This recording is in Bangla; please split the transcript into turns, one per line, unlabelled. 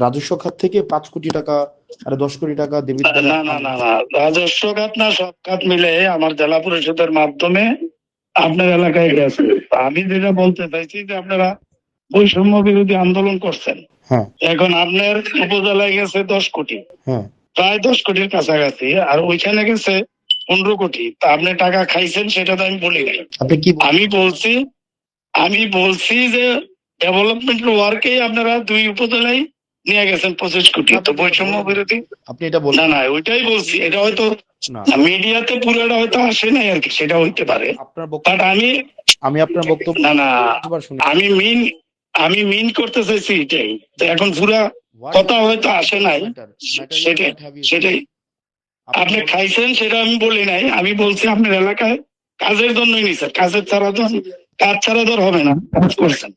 রাজস্ব খাত থেকে 5 কোটি টাকা আর 10 কোটি টাকা দেবীর দ্বারা
না না না না, রাজস্ব খাত না, সব খাত মিলে আমার জেলা পরিষদের মাধ্যমে আপনার এলাকায় গেছে। আমি যেটা বলতে চাইছি যে আপনারা বৈষম্য বিরোধী আন্দোলন করছেন,
হ্যাঁ
এখন আপনার উপজেলায় গেছে 10 কোটি,
হ্যাঁ
প্রায় 10 কোটির কাছাকাছি, আর ওইখানে গেছে 15 কোটি। তা আপনি টাকা খাইছেন সেটা তো আমি বলি নাই।
আপনি কি
আমি বলছি যে ডেভেলপমেন্ট ওয়ার্কেই আপনারা 2 উপজেলায় নিয়ে গেছেন 25 কোটি, তো বৈষম্য বিরোধী
আপনি এটা
না
বলেন
না ওইটাই বলছি। এটা হয়তো
না,
মিডিয়াতে পুরোটা হয়তো আসে নাই আর কি, সেটা হইতে পারে।
আপনার
বাট
বক্তব্য আমি আপনার বক্তব্য
না না
কতবার শুনি।
আমি মিন করতে চাইছি এটাই, তো এখন পুরা কথা হয়তো আসে নাই, সেটাই আপনি খাইছেন সেটা আমি বলি নাই। আমি বলছি আপনার এলাকায় কাজের জন্যই নিছেন, কাজ ছাড়া তো হবে না, কাজ করছেন।